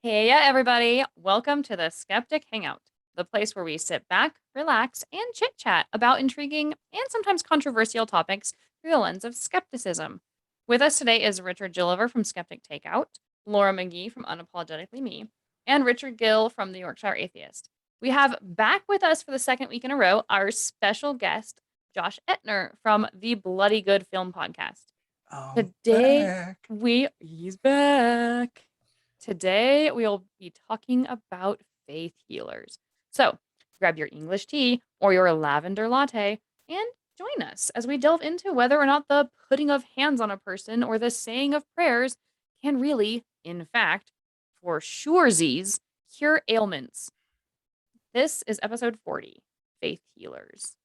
Hey, everybody. Welcome to the Skeptic Hangout, the place where we sit back, relax, and chit chat about intriguing and sometimes controversial topics through the lens of skepticism. With us today is Richard Gilliver from Skeptic Takeout, Laura McGee from Unapologetically Me, and Richard Gill from the Yorkshire Atheist. We have back with us for the second week in a row our special guest, Josh Etner from the Bloody Good Film Podcast. Today, he's back. Today, we'll be talking about faith healers. So, grab your English tea or your lavender latte and join us as we delve into whether or not the putting of hands on a person or the saying of prayers can really, in fact, for surezies, cure ailments. This is episode 40, Faith Healers.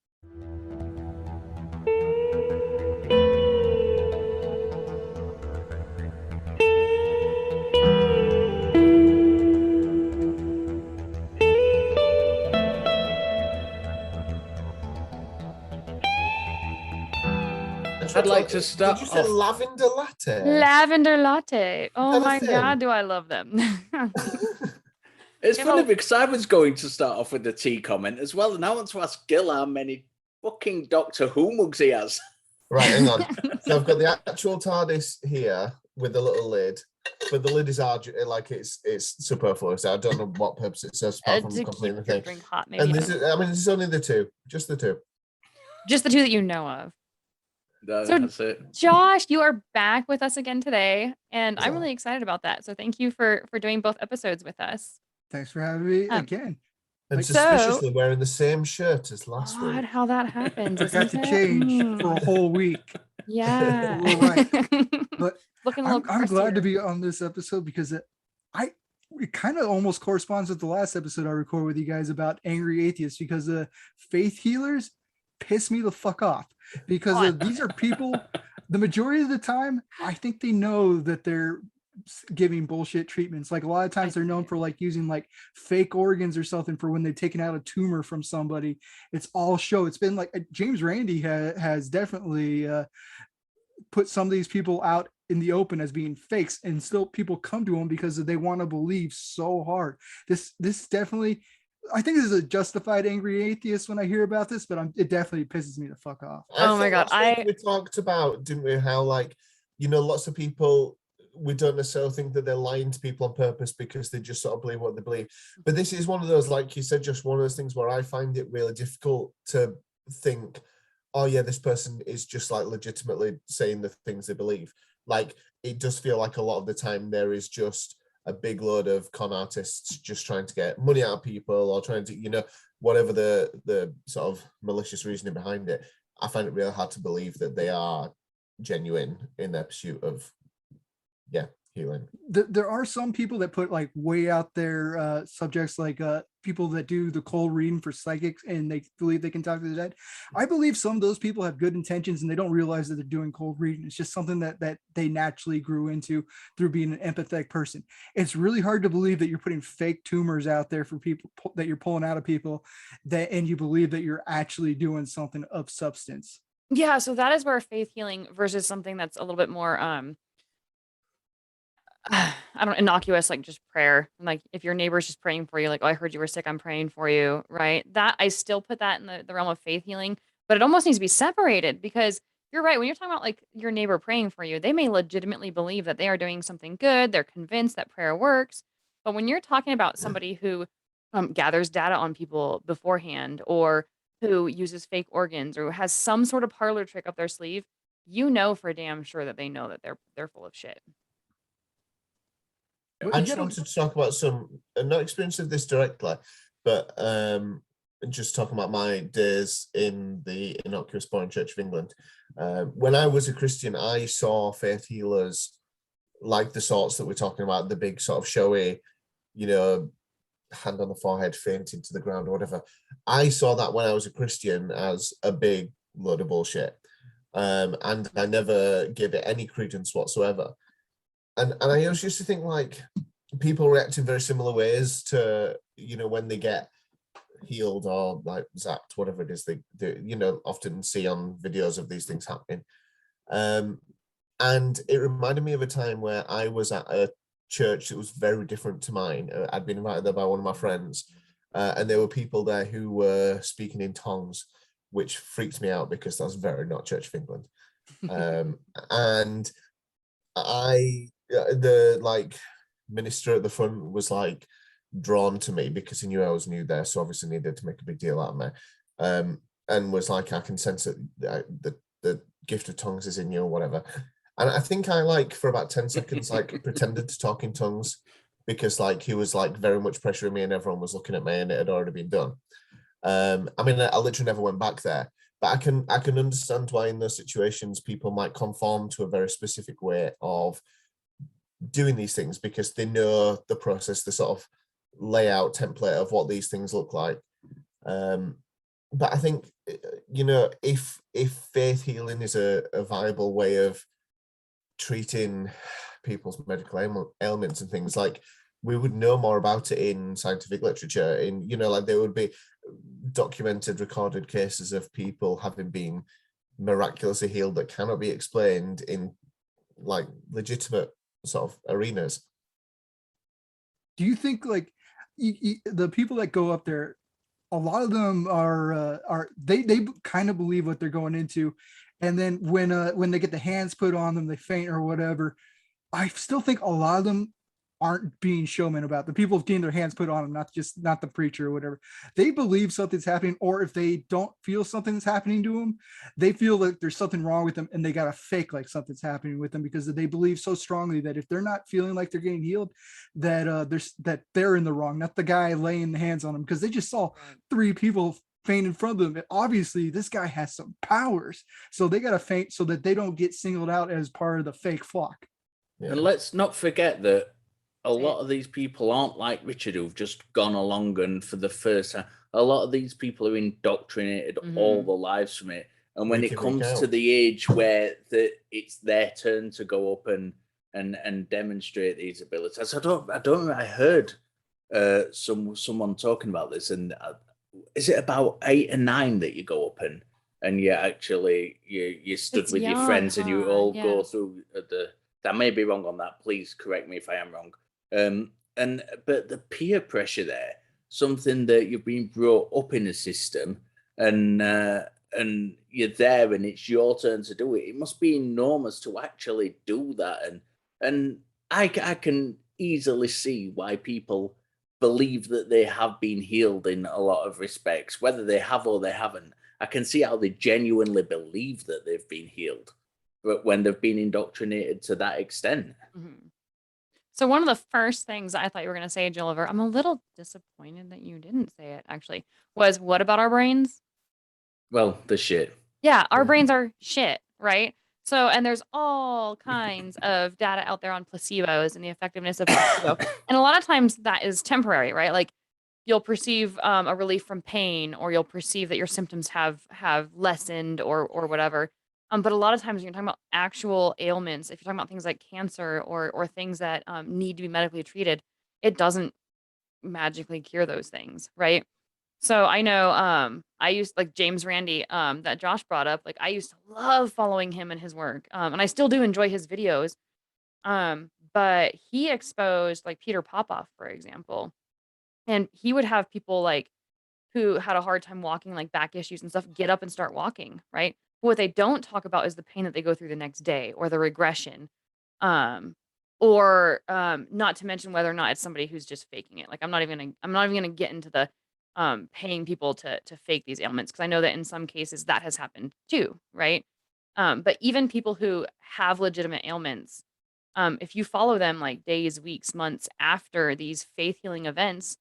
I'd like to start. Did you say lavender latte? Lavender latte. Oh my God, do I love them. It's funny because I was going to start off with the tea comment as well, and I want to ask Gil how many fucking Doctor Who mugs he has. Right, hang on. So I've got the actual TARDIS here with the little lid, but the lid is like it's superfluous. I don't know what purpose it serves apart from completing the thing. Drink hot, maybe. And this is only the two, just the two. Just the two that you know of. That's it. Josh, you are back with us again today, and I'm really excited about that. So thank you for doing both episodes with us. Thanks for having me again. And suspiciously wearing the same shirt as last week. How that happens. I got to change for a whole week. Yeah. Right. But looking a little I'm glad to be on this episode because it kind of almost corresponds with the last episode I recorded with you guys about angry atheists, because faith healers piss me the fuck off, because these are people, the majority of the time, I think they know that they're giving bullshit treatments. Like a lot of times they're known for like using like fake organs or something for when they've taken out a tumor from somebody. It's all show. It's been like James Randi has definitely put some of these people out in the open as being fakes, and still people come to him because they want to believe so hard. This definitely, I think this is a justified angry atheist when I hear about this, but it definitely pisses me the fuck off. Oh my God. We talked about, didn't we, how like, lots of people, we don't necessarily think that they're lying to people on purpose because they just sort of believe what they believe. But this is one of those, like you said, just one of those things where I find it really difficult to think, oh yeah, this person is just like legitimately saying the things they believe. Like, it does feel like a lot of the time there is just a big load of con artists just trying to get money out of people, or trying to, whatever the sort of malicious reasoning behind it. I find it really hard to believe that they are genuine in their pursuit of, healing. There are some people that put like way out there subjects, like people that do the cold reading for psychics and they believe they can talk to the dead. I believe some of those people have good intentions and they don't realize that they're doing cold reading. It's just something that they naturally grew into through being an empathetic person. It's really hard to believe that you're putting fake tumors out there for people, that you're pulling out of people, and you believe that you're actually doing something of substance. Yeah, so that is where faith healing versus something that's a little bit more innocuous, like just prayer. Like if your neighbor's just praying for you, like, oh, I heard you were sick, I'm praying for you, right? That I still put that in the realm of faith healing, but it almost needs to be separated, because you're right. When you're talking about like your neighbor praying for you, they may legitimately believe that they are doing something good. They're convinced that prayer works. But when you're talking about somebody who gathers data on people beforehand, or who uses fake organs, or has some sort of parlor trick up their sleeve, for damn sure that they know that they're full of shit. I just wanted to talk about not experience of this directly, but just talking about my days in the innocuous boring Church of England. When I was a Christian, I saw faith healers like the sorts that we're talking about, the big sort of showy, hand on the forehead, fainting to the ground or whatever. I saw that when I was a Christian as a big load of bullshit. And I never gave it any credence whatsoever. And I always used to think like people react in very similar ways to, when they get healed or like zapped, whatever it is they often see on videos of these things happening. And it reminded me of a time where I was at a church that was very different to mine. I'd been invited there by one of my friends, and there were people there who were speaking in tongues, which freaked me out because that's very not Church of England. And the like minister at the front was like drawn to me because he knew I was new there, so obviously needed to make a big deal out of me, and was like, I can sense that the gift of tongues is in you or whatever. And I think I like for about 10 seconds like pretended to talk in tongues because like he was like very much pressuring me and everyone was looking at me and it had already been done. I mean, I literally never went back there, but I can understand why in those situations people might conform to a very specific way of doing these things because they know the process, the sort of layout template of what these things look like. But I think, you know, if faith healing is a viable way of treating people's medical ailments and things, like we would know more about it in scientific literature, in, you know, like there would be documented recorded cases of people having been miraculously healed that cannot be explained in like legitimate sort of arenas. Do you think like the people that go up there, a lot of them are they kind of believe what they're going into, and then when they get the hands put on them, they faint or whatever. I still think a lot of them aren't being showmen about the people getting their hands put on them, not the preacher or whatever. They believe something's happening, or if they don't feel something's happening to them, they feel that there's something wrong with them and they got to fake like something's happening with them because they believe so strongly that if they're not feeling like they're getting healed, that they're in the wrong, not the guy laying the hands on them, because they just saw 3 people faint in front of them. And obviously this guy has some powers, so they got to faint so that they don't get singled out as part of the fake flock. Yeah. And let's not forget that a lot of these people aren't like Richard, who've just gone along and for the first time. A lot of these people are indoctrinated all their lives from it. And when it comes to the age where it's their turn to go up and demonstrate these abilities, I heard someone talking about this, and is it about 8 and 9 that you go up and you actually you stood with your friends and you all go through that may be wrong on that. Please correct me if I am wrong. But the peer pressure there, something that you've been brought up in a system, and you're there, and it's your turn to do it. It must be enormous to actually do that, and I can easily see why people believe that they have been healed in a lot of respects, whether they have or they haven't. I can see how they genuinely believe that they've been healed, but when they've been indoctrinated to that extent. Mm-hmm. So one of the first things I thought you were going to say, Jilliver, I'm a little disappointed that you didn't say it, actually, was what about our brains? Well, the shit. Yeah, our brains are shit, right? So, and there's all kinds of data out there on placebos and the effectiveness of placebo. And a lot of times that is temporary, right? Like you'll perceive a relief from pain, or you'll perceive that your symptoms have lessened or whatever. But a lot of times when you're talking about actual ailments, if you're talking about things like cancer or things that need to be medically treated, it doesn't magically cure those things, right? So I know I used, like James Randi that Josh brought up, like I used to love following him and his work, and I still do enjoy his videos. But he exposed like Peter Popoff, for example, and he would have people like who had a hard time walking, like back issues and stuff, get up and start walking, right? But what they don't talk about is the pain that they go through the next day, or the regression, um, or not to mention whether or not it's somebody who's just faking it. Like I'm not even gonna get into the paying people to fake these ailments, because I know that in some cases that has happened too, right? But even people who have legitimate ailments, if you follow them like days, weeks, months after these faith healing events,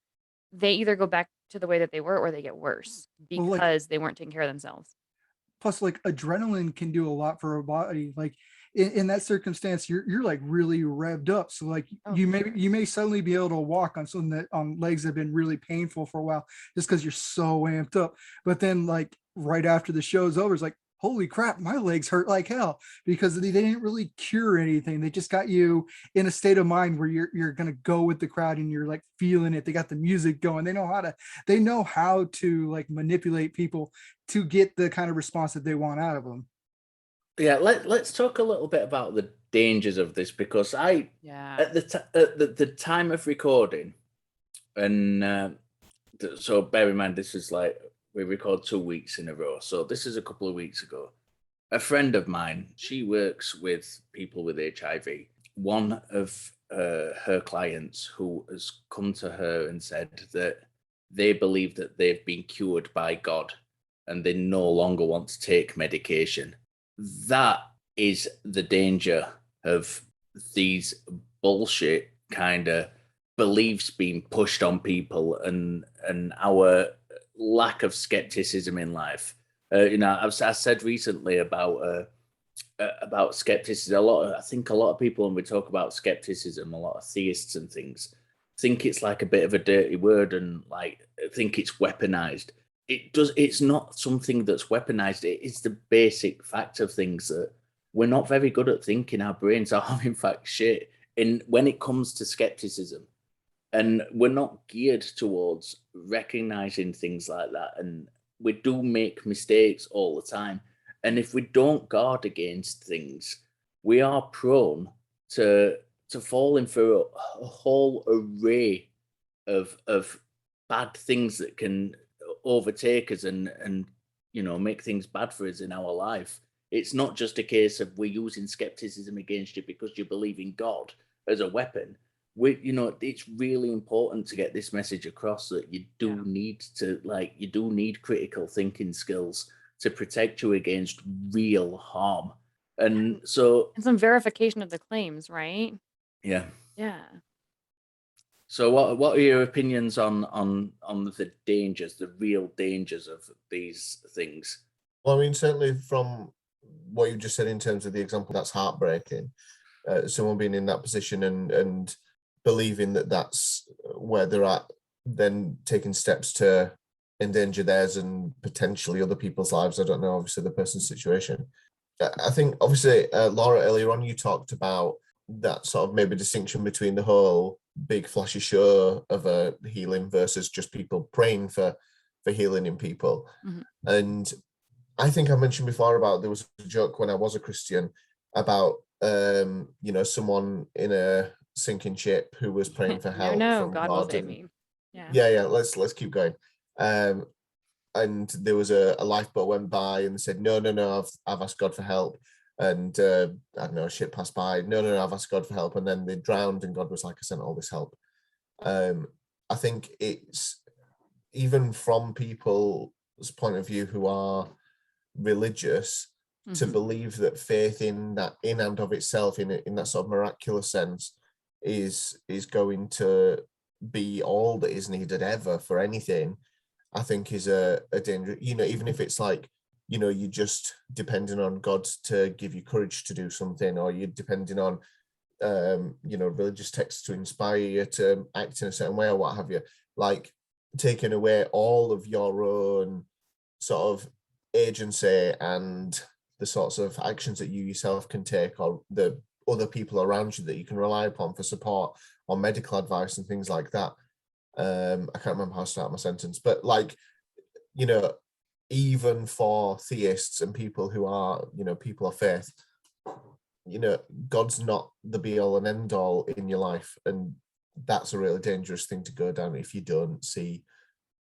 they either go back to the way that they were, or they get worse because they weren't taking care of themselves. Plus, like adrenaline can do a lot for our body. Like in that circumstance, you're like really revved up. So like you may suddenly be able to walk on something that on legs that have been really painful for a while, just because you're so amped up. But then like right after the show's over, it's like, holy crap, my legs hurt like hell, because they didn't really cure anything. They just got you in a state of mind where you're going to go with the crowd and you're like feeling it. They got the music going. They know how to like manipulate people to get the kind of response that they want out of them. Yeah, let's talk a little bit about the dangers of this, because at the time of recording, and so bear in mind, this is like, we record 2 weeks in a row, so this is a couple of weeks ago. A friend of mine, she works with people with HIV. One of her clients who has come to her and said that they believe that they've been cured by God and they no longer want to take medication. That is the danger of these bullshit kind of beliefs being pushed on people, and our lack of skepticism in life. I said recently about skepticism. I think a lot of people, when we talk about skepticism, a lot of theists and things think it's like a bit of a dirty word, and like think it's weaponized. It's not something that's weaponized. It is the basic fact of things that we're not very good at thinking. Our brains are in fact shit when it comes to skepticism. And we're not geared towards recognizing things like that. And we do make mistakes all the time. And if we don't guard against things, we are prone to falling for a whole array of bad things that can overtake us and make things bad for us in our life. It's not just a case of we're using skepticism against you because you believe in God as a weapon. It's really important to get this message across that you do need critical thinking skills to protect you against real harm. And some verification of the claims, right? Yeah. So what are your opinions on the dangers, the real dangers of these things? Well, I mean, certainly from what you just said in terms of the example, that's heartbreaking. Someone being in that position and believing that that's where they're at, then taking steps to endanger theirs and potentially other people's lives. I don't know, obviously, the person's situation. I think, obviously, Laura, earlier on, you talked about that sort of maybe distinction between the whole big flashy show of a healing versus just people praying for healing in people. Mm-hmm. And I think I mentioned before about, there was a joke when I was a Christian about someone in a sinking ship who was praying for help. No, God will save me. Yeah. Let's keep going. And there was a lifeboat went by and said, no, I've asked God for help. And I don't know, a ship passed by. No, I've asked God for help. And then they drowned, and God was like, I sent all this help. I think it's even from people's point of view who are religious, to believe that faith in that, in and of itself, in that sort of miraculous sense, is going to be all that is needed ever for anything, I think is a danger. Even if it's like, you're just depending on God to give you courage to do something, or you're depending on religious texts to inspire you to act in a certain way, or what have you, like taking away all of your own sort of agency and the sorts of actions that you yourself can take, or the other people around you that you can rely upon for support or medical advice and things like that. I can't remember how to start my sentence, but like, even for theists and people who are, people of faith, God's not the be all and end all in your life. And that's a really dangerous thing to go down if you don't see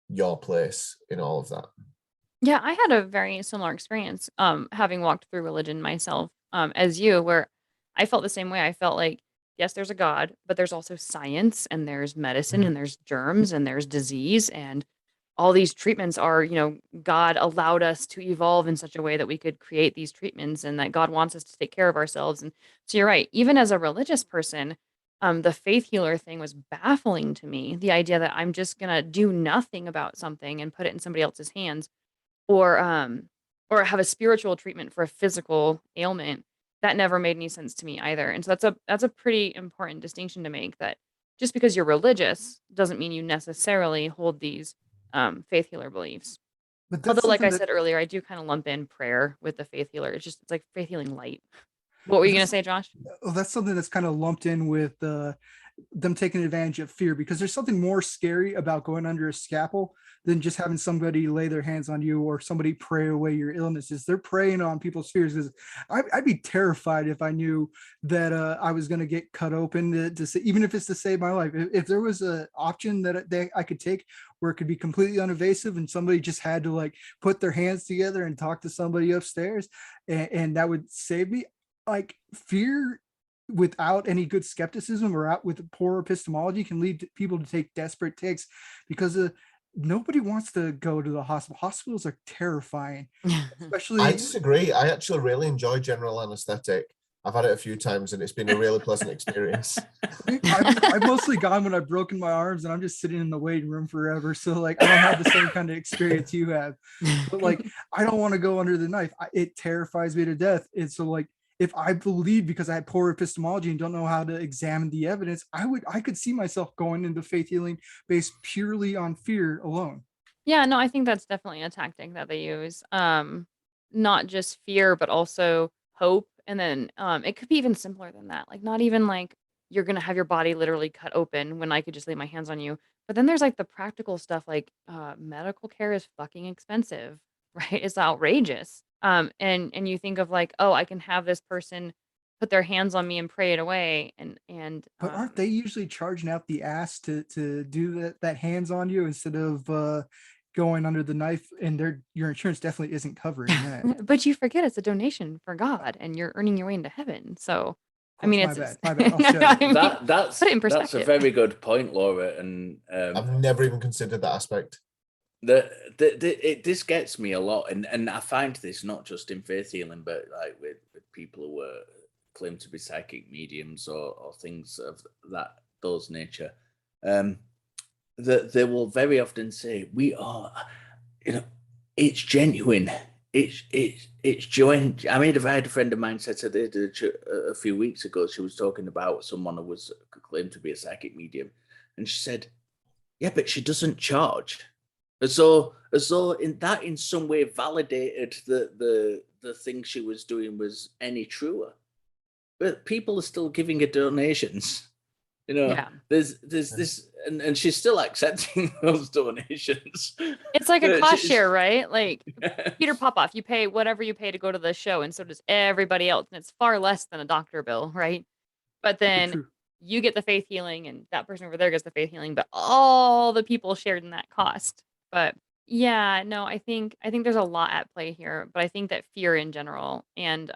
your place in all of that. Yeah, I had a very similar experience, having walked through religion myself, as you, where I felt the same way. I felt like, yes, there's a God, but there's also science, and there's medicine, and there's germs, and there's disease, and all these treatments are, God allowed us to evolve in such a way that we could create these treatments, and that God wants us to take care of ourselves. And so you're right. Even as a religious person, the faith healer thing was baffling to me. The idea that I'm just gonna do nothing about something and put it in somebody else's hands, or have a spiritual treatment for a physical ailment, that never made any sense to me either. And so that's a pretty important distinction to make, that just because you're religious doesn't mean you necessarily hold these faith healer beliefs. But Although, like I something said earlier, I do kind of lump in prayer with the faith healer. It's like faith healing light. What were you going to say, Josh? that's something that's kind of lumped in with them taking advantage of fear, because there's something more scary about going under a scalpel than just having somebody lay their hands on you or somebody pray away your illnesses. They're preying on people's fears. Because I'd be terrified if I knew that I was going to get cut open to say, even if it's to save my life. If there was an option that I could take where it could be completely uninvasive and somebody just had to like put their hands together and talk to somebody upstairs, and that would save me. Like, fear without any good skepticism or out with poor epistemology can lead people to take desperate takes, because nobody wants to go to the hospital. Hospitals are terrifying, especially. I disagree. I actually really enjoy general anesthetic. I've had it a few times and it's been a really pleasant experience. I've mostly gone when I've broken my arms and I'm just sitting in the waiting room forever. So like, I don't have the same kind of experience you have, but like, I don't want to go under the knife. It terrifies me to death. And so like, if I believe, because I had poor epistemology and don't know how to examine the evidence, I could see myself going into faith healing based purely on fear alone. Yeah, no, I think that's definitely a tactic that they use. Not just fear, but also hope. And then it could be even simpler than that. Like, not even like you're gonna have your body literally cut open when I could just lay my hands on you. But then there's like the practical stuff, like medical care is fucking expensive, right? It's outrageous. And you think of like, oh, I can have this person put their hands on me and pray it away, and But aren't they usually charging out the ass to do that hands on you instead of going under the knife? And your insurance definitely isn't covering that. but you forget it's a donation for God and you're earning your way into heaven. So I mean, My it's bad. I'll shut up. I mean, That's put it in a perspective. very good point, Laura. And I've never even considered that aspect. This gets me a lot, and I find this not just in faith healing, but like with people who claim to be psychic mediums or things of those nature. That they will very often say, we are, it's genuine. It's genuine. I had a friend of mine said to a few weeks ago, she was talking about someone who was claimed to be a psychic medium, and she said, yeah, but she doesn't charge. As though in some way validated that the thing she was doing was any truer. But people are still giving her donations. Yeah. There's this, and she's still accepting those donations. It's like a cost share, right? Like Peter Popoff, you pay whatever you pay to go to the show, and so does everybody else. And it's far less than a doctor bill, right? But then you get the faith healing, and that person over there gets the faith healing, but all the people shared in that cost. But yeah, no, I think there's a lot at play here. But I think that fear in general, and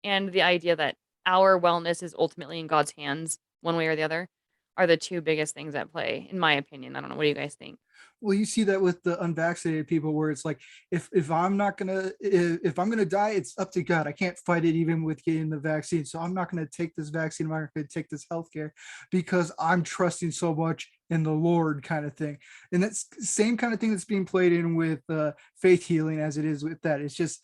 the idea that our wellness is ultimately in God's hands, one way or the other, are the two biggest things at play, in my opinion. I don't know. What do you guys think? Well, you see that with the unvaccinated people, where it's like, if I'm gonna die, it's up to God. I can't fight it even with getting the vaccine. So I'm not gonna take this vaccine. I'm not gonna take this healthcare because I'm trusting so much in the Lord, kind of thing. And that's the same kind of thing that's being played in with faith healing as it is with that. It's just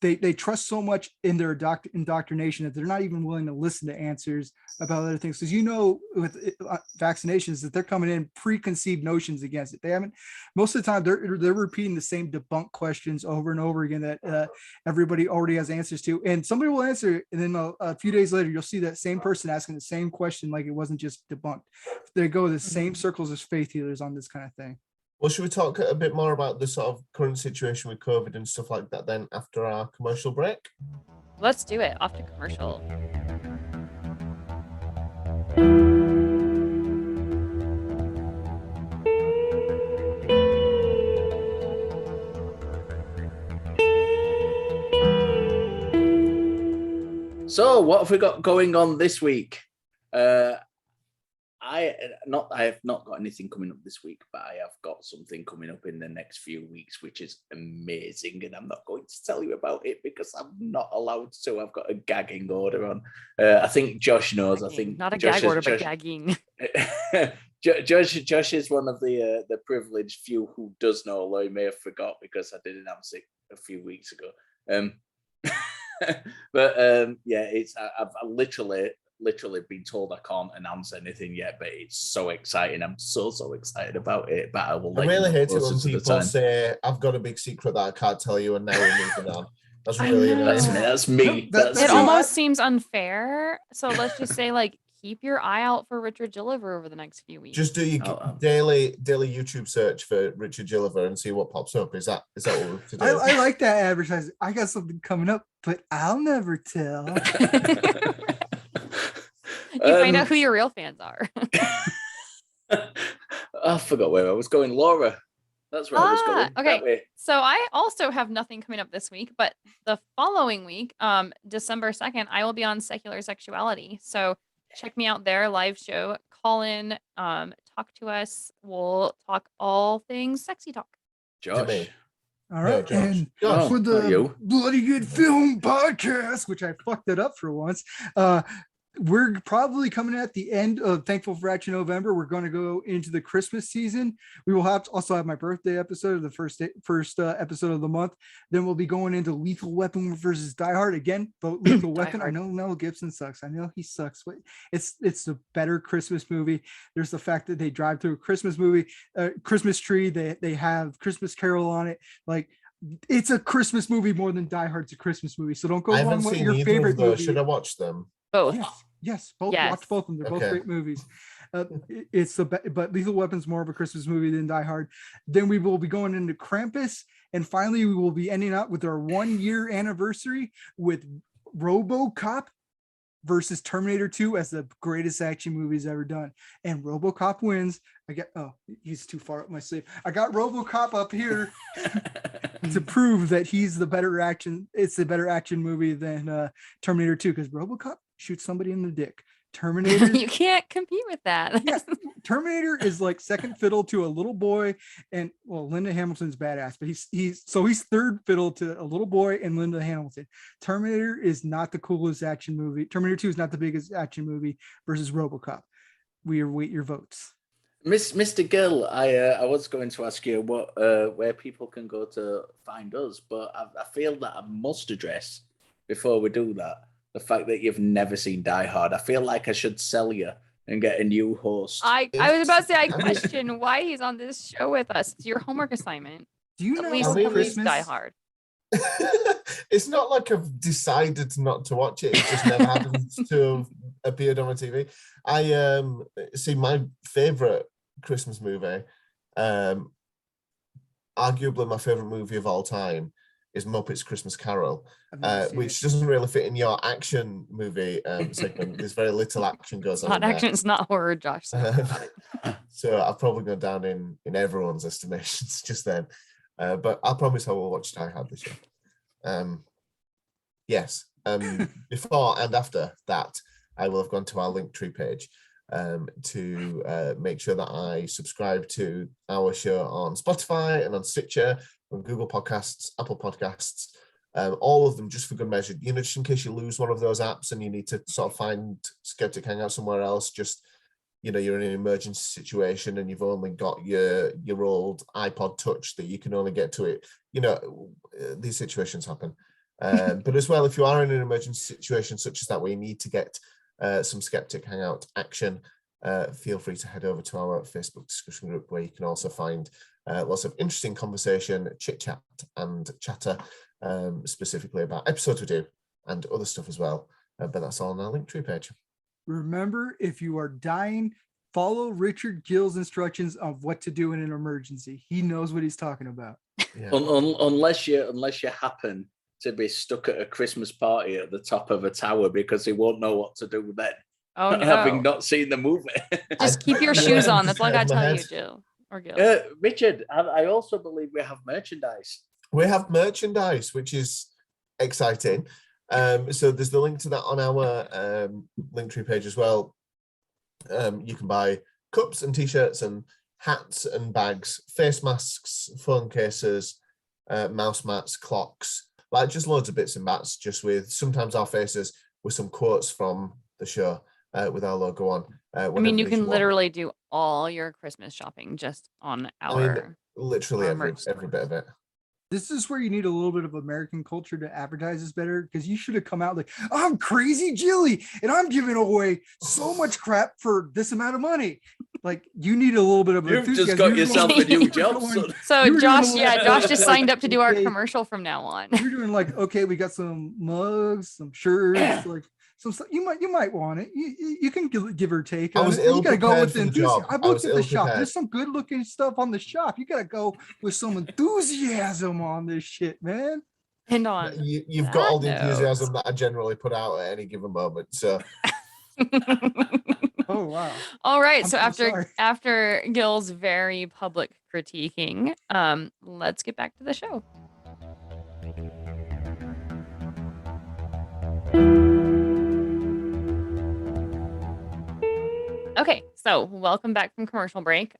they trust so much in their indoctrination that they're not even willing to listen to answers about other things. Because with vaccinations, that they're coming in preconceived notions against it. They haven't, most of the time they're repeating the same debunk questions over and over again that everybody already has answers to, and somebody will answer it, and then a few days later you'll see that same person asking the same question like it wasn't just debunked. They go the same circles as faith healers on this kind of thing. Well, should we talk a bit more about the sort of current situation with COVID and stuff like that then after our commercial break? Let's do it. Off to commercial. So what have we got going on this week? I have not got anything coming up this week, but I have got something coming up in the next few weeks, which is amazing, and I'm not going to tell you about it because I'm not allowed to. I've got a gagging order on. I think Josh knows. Gagging. I think not a Josh gag order, but gagging. Josh is one of the privileged few who does know, although he may have forgot because I did announce it a few weeks ago. But yeah, I've literally been told I can't announce anything yet, but it's so exciting. I'm so excited about it. But I will. I really hate it when people say, "I've got a big secret that I can't tell you," and now we're moving on. That's really annoying. That's me. It almost seems unfair. So let's just say, like, keep your eye out for Richard Gilliver over the next few weeks. Just do your daily YouTube search for Richard Gilliver and see what pops up. Is that what we're to do? I like that advertising. I got something coming up, but I'll never tell. You find out who your real fans are. I forgot where I was going. Laura, that's where I was going. Okay. That way. So I also have nothing coming up this week, but the following week, December 2nd, I will be on Secular Sexuality. So check me out there, live show. Call in, talk to us. We'll talk all things sexy talk. Josh. All right, Josh. and Josh, for not the you. Bloody Good Film Podcast, which I fucked it up for once, we're probably coming at the end of Thankful for Action November. We're going to go into the Christmas season. We will also have my birthday episode, the first episode of the month. Then we'll be going into Lethal Weapon versus Die Hard again. But Lethal Weapon, I know Mel Gibson sucks. I know he sucks, but it's a better Christmas movie. There's the fact that they drive through a Christmas movie, Christmas tree. They have Christmas Carol on it. Like, it's a Christmas movie more than Die Hard's a Christmas movie. So don't go wrong with your favorite movie. Should I watch them? Both. Yes, both. Yes. Watch both of them. They're both great movies. But Lethal Weapon's more of a Christmas movie than Die Hard. Then we will be going into Krampus, and finally we will be ending out with our 1-year anniversary with RoboCop versus Terminator 2 as the greatest action movies ever done. And RoboCop wins. He's too far up my sleeve. I got RoboCop up here to prove that he's the better action. It's the better action movie than Terminator 2, because RoboCop shoots somebody in the dick. Terminator, you can't compete with that. yeah, Terminator is like second fiddle to a little boy, and Linda Hamilton's badass, but he's third fiddle to a little boy and Linda Hamilton. Terminator is not the coolest action movie. Terminator 2 is not the biggest action movie versus RoboCop. We await your votes. Mr. Gill, I was going to ask you where people can go to find us, but I feel that I must address before we do that the fact that you've never seen Die Hard. I feel like I should sell you and get a new host. I was about to say, I question why he's on this show with us. It's your homework assignment. Do you know at least Die Hard? It's not like I've decided not to watch it. It just never happens to have appeared on my TV. I see my favorite Christmas movie, arguably my favorite movie of all time, is Muppets Christmas Carol, which doesn't really fit in your action movie segment. There's very little action goes on. Not action, it's not horror, Josh. So I've probably gone down in everyone's estimations just then. But I promise I will watch Die Hard this year. Yes. Before and after that, I will have gone to our Linktree page to make sure that I subscribe to our show on Spotify and on Stitcher, on Google Podcasts, Apple Podcasts, all of them just for good measure. Just in case you lose one of those apps and you need to sort of find Skeptic Hangout somewhere else, just, you're in an emergency situation and you've only got your old iPod Touch that you can only get to it. These situations happen. But as well, if you are in an emergency situation such as that where you need to get some Skeptic Hangout action, feel free to head over to our Facebook discussion group, where you can also find lots of interesting conversation, chit chat and chatter, specifically about episodes we do and other stuff as well. But that's all on our Linktree page. Remember, if you are dying, follow Richard Gill's instructions of what to do in an emergency. He knows what he's talking about. Yeah. Unless you happen to be stuck at a Christmas party at the top of a tower, because he won't know what to do then. Oh no! Having not seen the movie. Just keep your shoes on. That's all I gotta tell you, Jill or Gil. Richard, I also believe we have merchandise. We have merchandise, which is exciting. So there's the link to that on our Linktree page as well. You can buy cups and t-shirts and hats and bags, face masks, phone cases, mouse mats, clocks, like just loads of bits and bats, just with sometimes our faces with some quotes from the show with our logo on. You can literally do all your Christmas shopping just on literally every bit of it. This is where you need a little bit of American culture to advertise this better, because you should have come out like, I'm Crazy Jilly and I'm giving away so much crap for this amount of money. Like, you need a little bit of You've just got yourself a new job, son. So Josh just signed up to do our commercial from now on. You're doing like, okay, we got some mugs, some shirts, like you might want it. You can give or take. I was You gotta go ill-prepared with for the enthusiasm. job. I I looked was at the shop. ill-prepared. There's some good looking stuff on the shop. You gotta go with some enthusiasm on this shit, man. And on You've got all the that enthusiasm that I generally put out at any given moment. So Oh wow. All right. I'm So so sorry. after Gil's very public critiquing, let's get back to the show. Okay, so welcome back from commercial break.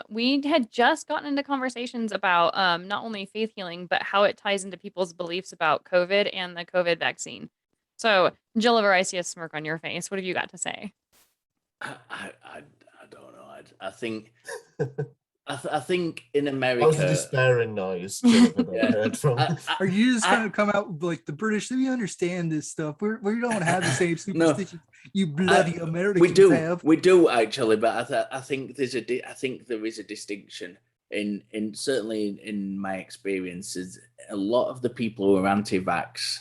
We had just gotten into conversations about not only faith healing, but how it ties into people's beliefs about COVID and the COVID vaccine. So, Gilliver, I see a smirk on your face. What have you got to say? I don't know. I think I think in that was a America, despairing noise. Jennifer, that I Yeah. heard from. Are you just I- gonna come out with, like the British? We understand this stuff. We don't have the same No. superstitions you bloody Americans have. we do actually, but I think I think there is a distinction in certainly in my experiences. A lot of the people who are anti-vax,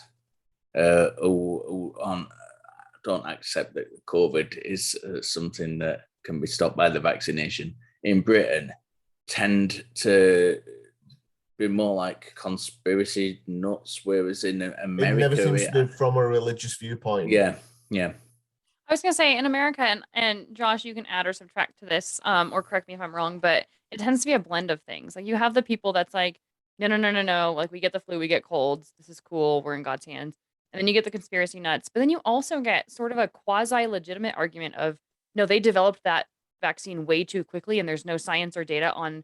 who don't accept that COVID is something that can be stopped by the vaccination in Britain, tend to be more like conspiracy nuts, whereas in America, It never seems to be from a religious viewpoint. yeah. I was gonna say in America, and Josh, you can add or subtract to this, or correct me if I'm wrong, but it tends to be a blend of things. Like you have the people that's like, no, like we get the flu, we get colds, this is cool, we're in God's hands. And then you get the conspiracy nuts. But then you also get sort of a quasi-legitimate argument of, no, they developed that vaccine way too quickly and there's no science or data on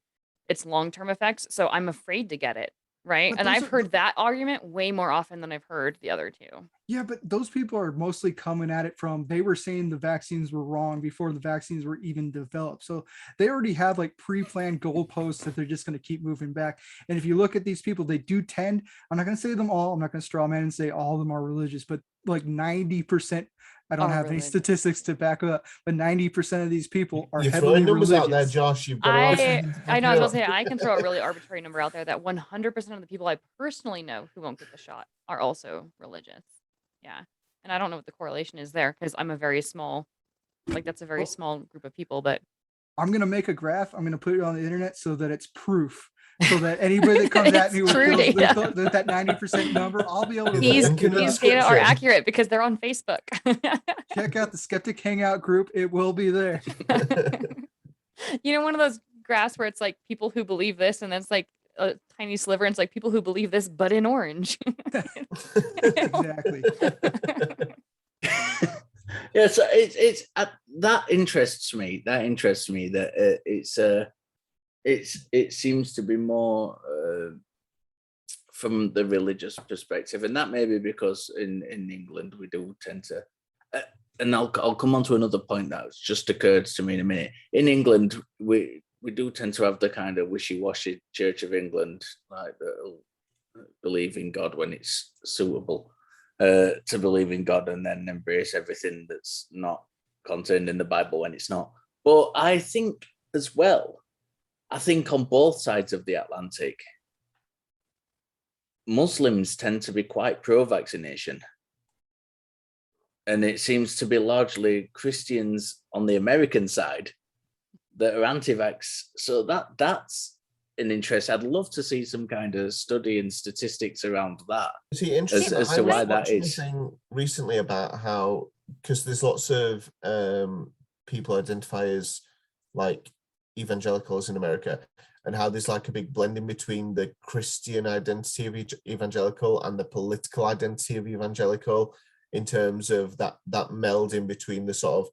its long-term effects, so I'm afraid to get it. Right. But And those I've heard that argument way more often than I've heard the other two. Yeah, but those people are mostly coming at it from they were saying the vaccines were wrong before the vaccines were even developed. So they already have like pre-planned goalposts that they're just going to keep moving back. And if you look at these people, they do tend, I'm not going to say them all, I'm not going to straw man and say all of them are religious, but like 90%, I don't Are have any religious. statistics to back it up, but 90% of these people are You're heavily throwing numbers religious. out there, Josh. You've got to have something to I back know, I you was up. gonna say, I can throw a really arbitrary number out there that 100% of the people I personally know who won't get the shot are also religious. Yeah. And I don't know what the correlation is there because I'm a very small, like that's a very small group of people, but I'm going to make a graph. I'm going to put it on the internet so that it's proof. So that anybody that comes at me It's with, true with data. that 90% number, I'll be able to These- back it up. These data are description. accurate because they're on Facebook. Check out the Skeptic Hangout group. It will be there. You know, one of those graphs where it's like people who believe this, and then it's like a tiny sliver, and it's like people who believe this, but in orange. Exactly. Yeah, so it's that interests me. That interests me that it seems to be more from the religious perspective, and that may be because in England we do tend to. And I'll come on to another point that's just occurred to me in a minute. In England, we do tend to have the kind of wishy-washy Church of England, like that'll believe in God when it's suitable to believe in God, and then embrace everything that's not contained in the Bible when it's not. But I think as well, I think on both sides of the Atlantic, Muslims tend to be quite pro-vaccination. And it seems to be largely Christians on the American side that are anti-vax. So that's an interest. I'd love to see some kind of study and statistics around that. See, interesting. As I to was why that watching a is. thing recently about how, because there's lots of people identify as like evangelicals in America, and how there's like a big blending between the Christian identity of evangelical and the political identity of evangelical, in terms of that melding between the sort of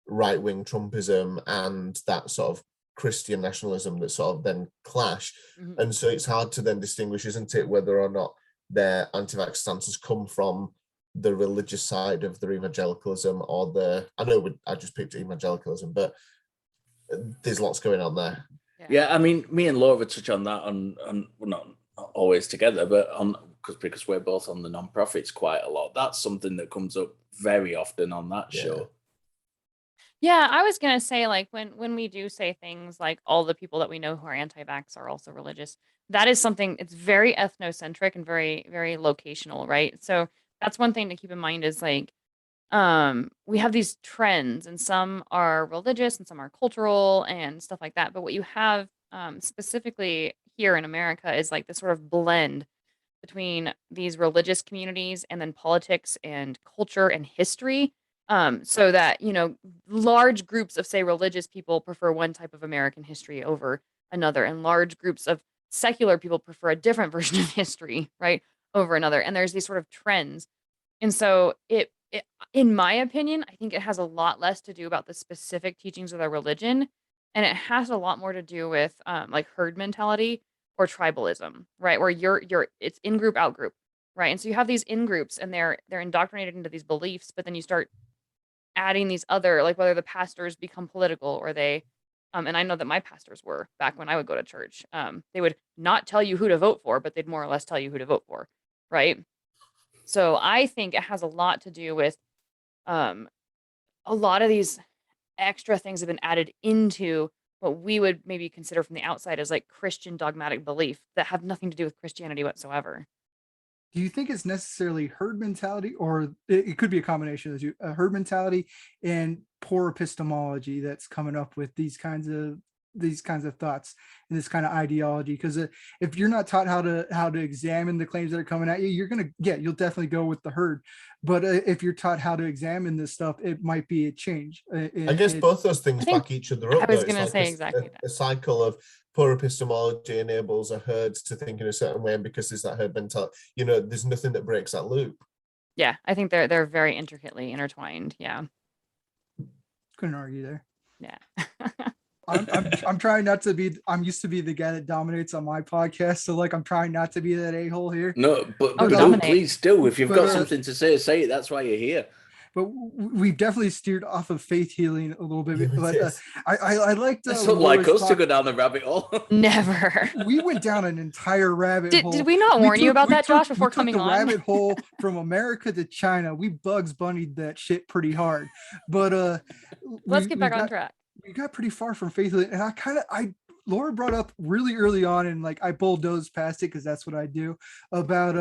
right-wing Trumpism and that sort of Christian nationalism that sort of then clash. Mhm. And so it's hard to then distinguish, isn't it, whether or not their anti-vax stances come from the religious side of their evangelicalism or I just picked evangelicalism, but there's lots going on there. Yeah, I mean, me and Laura touch on that on well, not always together, but on because we're both on the non-profits quite a lot. That's something that comes up very often on that show. Yeah, I was gonna say, like, when we do say things like all the people that we know who are anti-vax are also religious, that is something, it's very ethnocentric and very, very locational, right? So that's one thing to keep in mind is like, we have these trends, and some are religious and some are cultural and stuff like that. But what you have specifically here in America is like this sort of blend between these religious communities and then politics and culture and history. So that, large groups of, say, religious people prefer one type of American history over another, and large groups of secular people prefer a different version of history, right, over another. And there's these sort of trends. And so in my opinion, I think it has a lot less to do about the specific teachings of their religion, and it has a lot more to do with like herd mentality or tribalism, right? Where it's in group, out group, right? And so you have these in groups, and they're indoctrinated into these beliefs, but then you start adding these other, like whether the pastors become political or they, and I know that my pastors were back when I would go to church. They would not tell you who to vote for, but they'd more or less tell you who to vote for, right? So I think it has a lot to do with um, a lot of these extra things have been added into what we would maybe consider from the outside as like Christian dogmatic belief that have nothing to do with Christianity whatsoever. Do you think it's necessarily herd mentality, or it could be a combination of the two, herd mentality and poor epistemology that's coming up with these kinds of thoughts and this kind of ideology? Because if you're not taught how to examine the claims that are coming at you, you'll definitely go with the herd. But if you're taught how to examine this stuff, it might be a change. I guess both those things back each other up. I was going to say exactly that. A cycle of poor epistemology enables a herd to think in a certain way, and because there's that herd mentality, there's nothing that breaks that loop. Yeah, I think they're very intricately intertwined. Yeah, couldn't argue there. Yeah. I'm trying not to be. I'm used to be the guy that dominates on my podcast, so like I'm trying not to be that a-hole here. No, but please do. If you've got something to say it. That's why you're here. But we've definitely steered off of faith healing a little bit. But I like to. It's not like us to go down the rabbit hole. Never. We went down an entire rabbit hole. Did we not warn you about that, Josh, before coming on? Rabbit hole from America to China. We Bugs Bunnied that shit pretty hard. But let's get back on track. We got pretty far from faith healing, and Laura brought up really early on, and like I bulldozed past it because that's what I do, about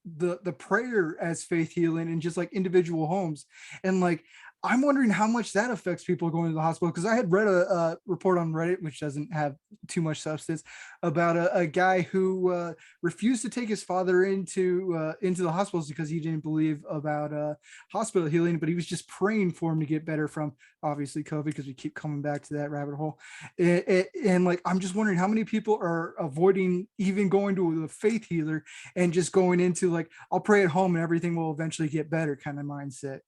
the prayer as faith healing and just like individual homes. And like I'm wondering how much that affects people going to the hospital, because I had read a report on Reddit, which doesn't have too much substance, about a guy who refused to take his father into the hospitals because he didn't believe about hospital healing, but he was just praying for him to get better from obviously COVID, because we keep coming back to that rabbit hole. And like I'm just wondering how many people are avoiding even going to a faith healer and just going into like, I'll pray at home and everything will eventually get better kind of mindset.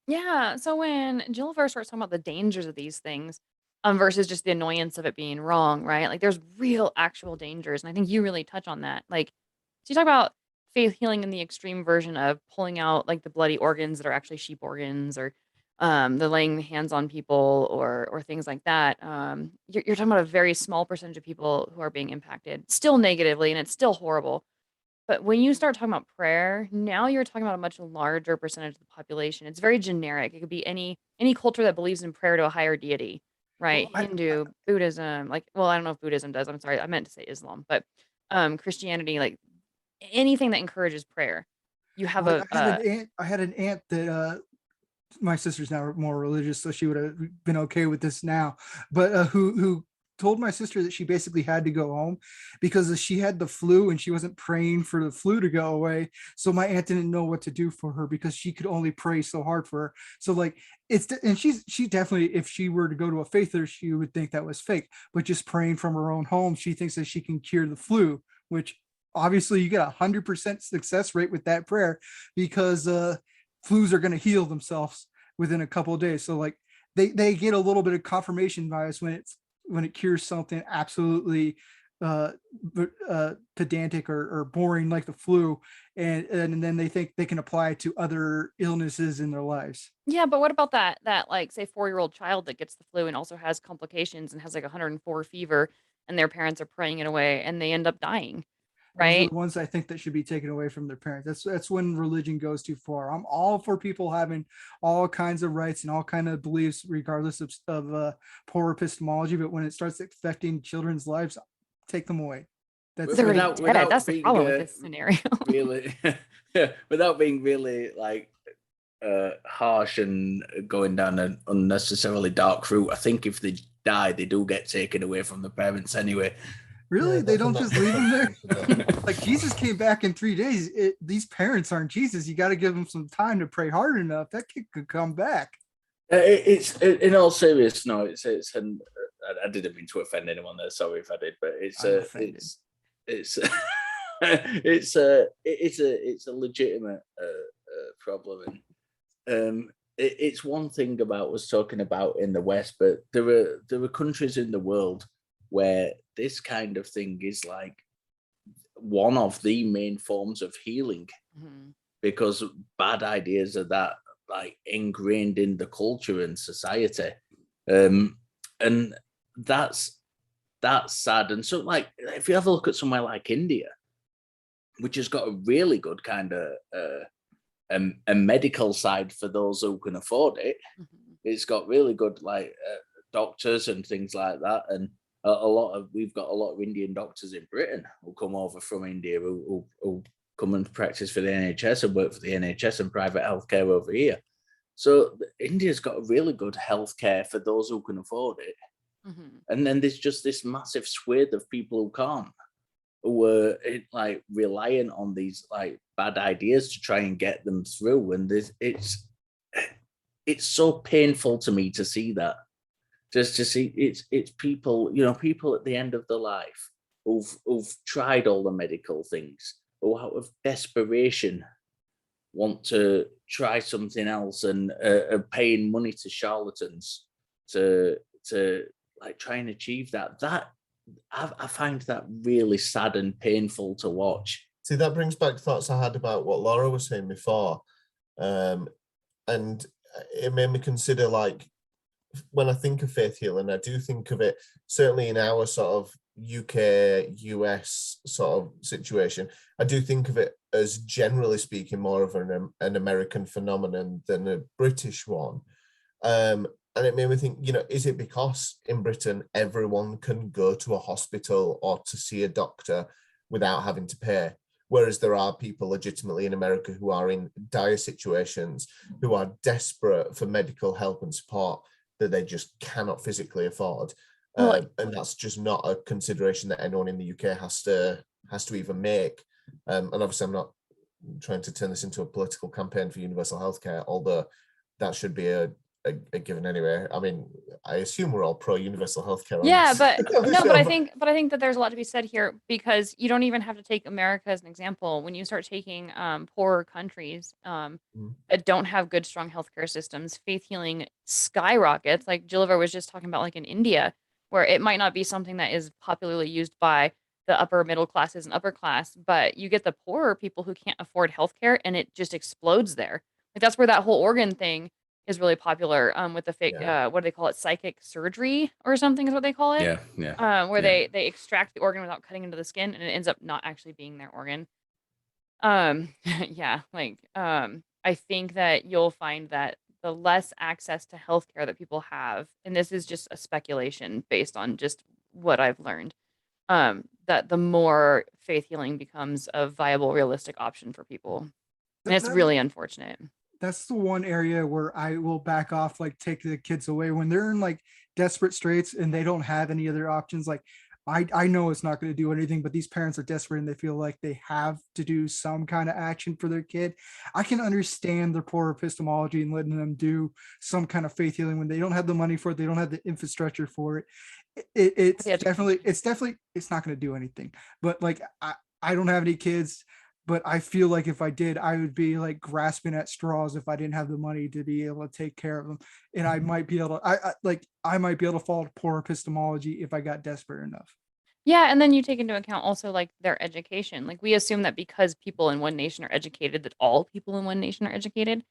Yeah. So when Jill first starts talking about the dangers of these things, versus just the annoyance of it being wrong, right? Like there's real actual dangers. And I think you really touch on that. Like, so you talk about faith healing in the extreme version of pulling out like the bloody organs that are actually sheep organs, or the laying hands on people or things like that. You're talking about a very small percentage of people who are being impacted still negatively, and it's still horrible. But when you start talking about prayer, now you're talking about a much larger percentage of the population. It's very generic. It could be any culture that believes in prayer to a higher deity, right? Well, Hindu, Buddhism, I don't know if Buddhism does. I'm sorry, I meant to say Islam, but Christianity, like anything that encourages prayer. You have I had an aunt that my sister's now more religious, so she would have been okay with this now, but who told my sister that she basically had to go home because she had the flu and she wasn't praying for the flu to go away. So my aunt didn't know what to do for her because she could only pray so hard for her. So like she definitely, if she were to go to a faith healer, she would think that was fake, but just praying from her own home, she thinks that she can cure the flu, which obviously you get 100% success rate with that prayer, because flus are going to heal themselves within a couple of days. So like they get a little bit of confirmation bias when it cures something absolutely pedantic or boring like the flu, and then they think they can apply it to other illnesses in their lives. Yeah, but what about that like say 4-year-old child that gets the flu and also has complications and has like 104 fever, and their parents are praying it away and they end up dying, right? Those are the ones I think that should be taken away from their parents. That's when religion goes too far. I'm all for people having all kinds of rights and all kinds of beliefs, regardless of poor epistemology. But when it starts affecting children's lives, take them away. That's the problem with this scenario. Really, without being really like harsh and going down an unnecessarily dark route. I think if they die, they do get taken away from the parents anyway. Really? Yeah, They that's don't not- just leave them there? Like Jesus came back in 3 days. These parents aren't Jesus. You got to give them some time to pray hard enough. That kid could come back. It's in all seriousness. No, and I didn't mean to offend anyone there. Sorry if I did, but I'm offended. it's it's a legitimate problem, and it's one thing about us talking about in the West, but there are countries in the world where this kind of thing is like one of the main forms of healing, because bad ideas are that like ingrained in the culture and society, and that's sad. And so, like, if you have a look at somewhere like India, which has got a really good kind of a medical side for those who can afford it, it's got really good like doctors and things like that, and we've got a lot of Indian doctors in Britain who come over from India who come and practice for the NHS and work for the NHS and private healthcare over here. So India's got a really good healthcare for those who can afford it. And then there's just this massive swathe of people who can't, who are like reliant on these like bad ideas to try and get them through. And it's so painful to me to see that. Just to see it's people, people at the end of their life who've tried all the medical things, who out of desperation want to try something else and are paying money to charlatans to like try and achieve that. I find that really sad and painful to watch. See, that brings back thoughts I had about what Laura was saying before, and it made me consider, like, when I think of faith healing, I do think of it certainly in our sort of UK, US sort of situation. I do think of it as, generally speaking, more of an American phenomenon than a British one. And it made me think, is it because in Britain everyone can go to a hospital or to see a doctor without having to pay? Whereas there are people legitimately in America who are in dire situations, who are desperate for medical help and support that they just cannot physically afford. And that's just not a consideration that anyone in the UK has to even make. And obviously I'm not trying to turn this into a political campaign for universal healthcare, although that should be a given anyway. I mean, I assume we're all pro universal healthcare. Yeah, but no, but I think that there's a lot to be said here, because you don't even have to take America as an example. When you start taking poorer countries that don't have good, strong healthcare systems, faith healing skyrockets. Like Gilliver was just talking about, like in India, where it might not be something that is popularly used by the upper middle classes and upper class, but you get the poorer people who can't afford healthcare, and it just explodes there. Like that's where that whole organ thing is really popular, with the fake, what do they call it? Psychic surgery or something is what they call it. Where they extract the organ without cutting into the skin, and it ends up not actually being their organ. I think that you'll find that the less access to healthcare that people have, and this is just a speculation based on just what I've learned, that the more faith healing becomes a viable, realistic option for people. And it's really unfortunate. That's the one area where I will back off, like take the kids away when they're in like desperate straits and they don't have any other options. Like I know it's not going to do anything, but these parents are desperate and they feel like they have to do some kind of action for their kid. I can understand their poor epistemology and letting them do some kind of faith healing when they don't have the money for it. They don't have the infrastructure for it. It's definitely it's not going to do anything. But like I don't have any kids, but I feel like if I did, I would be like grasping at straws if I didn't have the money to be able to take care of them. And I might be able to, I might be able to fall to poor epistemology if I got desperate enough. Yeah, and then you take into account also like their education. Like we assume that because people in one nation are educated, that all people in one nation are educated.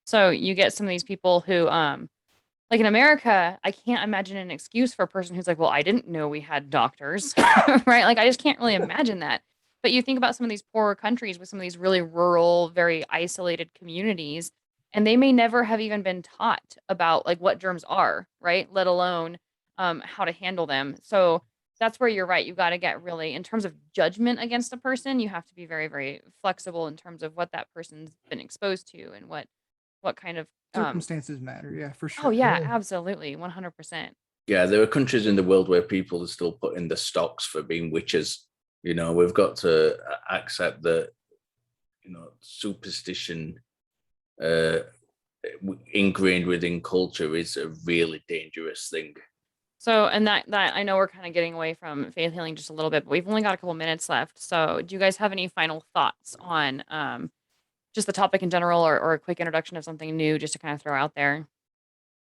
So you get some of these people who, like in America, I can't imagine an excuse for a person who's like, well, I didn't know we had doctors, right? Like I just can't really imagine that. But you think about some of these poorer countries with some of these really rural, very isolated communities, and they may never have even been taught about like what germs are, right? Let alone how to handle them. So that's where you're right. You got to get really, in terms of judgment against a person, you have to be very, very flexible in terms of what that person's been exposed to and what what kind of circumstances matter. Yeah, for sure. Oh yeah, Yeah. absolutely, 100%. Yeah, there are countries in the world where people are still putting the stocks for being witches. We've got to accept that, superstition ingrained within culture is a really dangerous thing. So, and that I know we're kind of getting away from faith healing just a little bit, but we've only got a couple minutes left. So, do you guys have any final thoughts on just the topic in general, or a quick introduction of something new, just to kind of throw out there?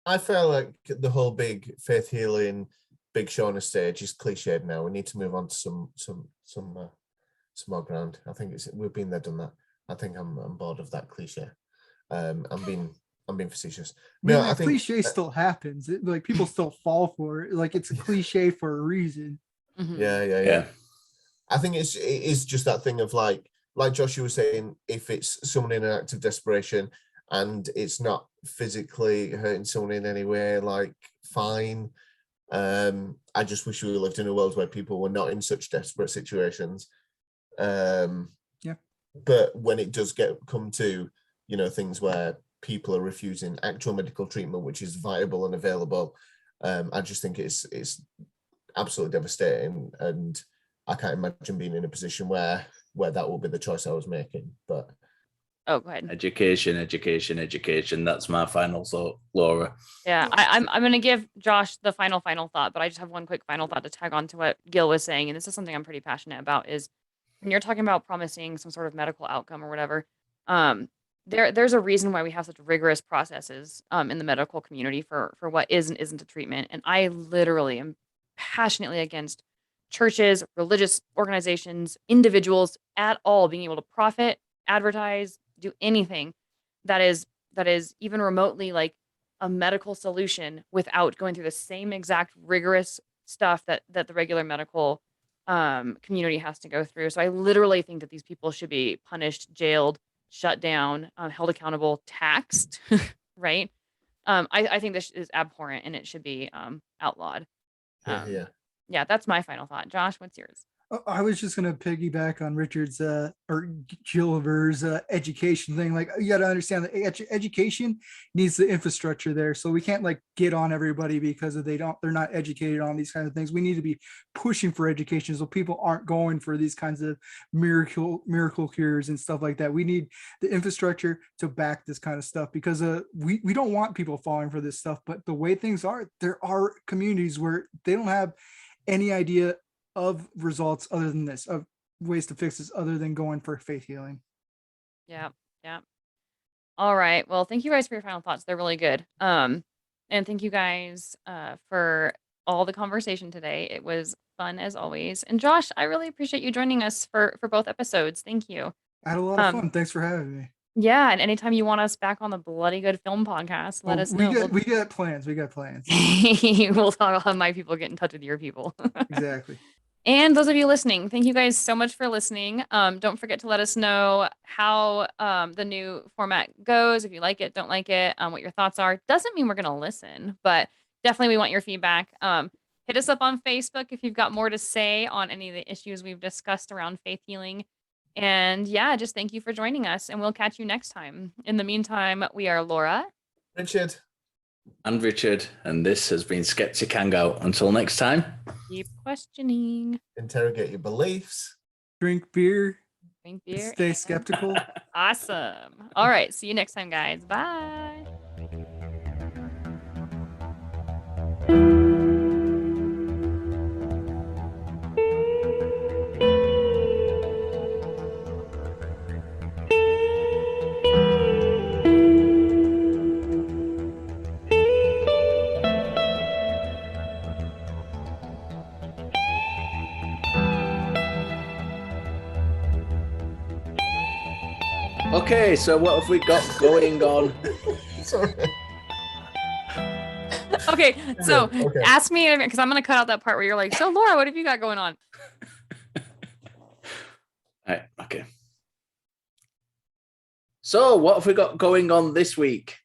I feel like the whole big faith healing, big show on a stage is cliched now. We need to move on to some more ground. I think we've been there, done that. I think I'm bored of that cliche. I'm being facetious. No, I think cliche still happens. Like people still fall for it. Like it's a cliche for a reason. Mhm. Yeah. I think it is just that thing of like Joshua was saying, if it's someone in an act of desperation and it's not physically hurting someone in any way, like fine. I just wish we lived in a world where people were not in such desperate situations. Yeah. But when it does come to, things where people are refusing actual medical treatment, which is viable and available, I just think it's absolutely devastating, and I can't imagine being in a position where that will be the choice I was making. But Oh, go ahead. Education. That's my final thought, Laura. Yeah, I'm going to give Josh the final thought, but I just have one quick final thought to tag on to what Gil was saying, and this is something I'm pretty passionate about. Is when you're talking about promising some sort of medical outcome or whatever, there's a reason why we have such rigorous processes in the medical community for what is and isn't a treatment. And I literally am passionately against churches, religious organizations, individuals at all being able to profit, advertise, do anything that is even remotely like a medical solution without going through the same exact rigorous stuff that the regular medical community has to go through. So I literally think that these people should be punished, jailed, shut down, held accountable, taxed, right? I think this is abhorrent and it should be outlawed. Yeah, that's my final thought. Josh, what's yours? I was just going to piggyback on Richard's or Gilliver's education thing. Like, you got to understand that education needs the infrastructure there. So we can't like get on everybody because they're not educated on these kinds of things. We need to be pushing for education so people aren't going for these kinds of miracle cures and stuff like that. We need the infrastructure to back this kind of stuff, because we don't want people falling for this stuff. But the way things are, there are communities where they don't have any idea of results other than this, of ways to fix this other than going for faith healing. Yeah. All right. Well, thank you guys for your final thoughts. They're really good. And thank you guys for all the conversation today. It was fun as always. And Josh, I really appreciate you joining us for both episodes. Thank you. I had a lot of fun. Thanks for having me. Yeah, and anytime you want us back on the Bloody Good Film Podcast, let us know. We got plans. We'll talk. I'll have my people get in touch with your people. Exactly. And those of you listening, thank you guys so much for listening. Don't forget to let us know how the new format goes. If you like it, don't like it, what your thoughts are. Doesn't mean we're going to listen, but definitely we want your feedback. Hit us up on Facebook if you've got more to say on any of the issues we've discussed around faith healing. And yeah, just thank you for joining us, and we'll catch you next time. In the meantime, we are Laura, Richard, and this has been Skeptic Hangout. Until next time, keep questioning, interrogate your beliefs, drink beer, stay stay skeptical. Awesome. All right, see you next time, guys. Bye. Okay, so what have we got going on? Sorry. Okay, so ask me, because I'm going to cut out that part where you're like, so Laura, what have you got going on? Right, okay. So what have we got going on this week?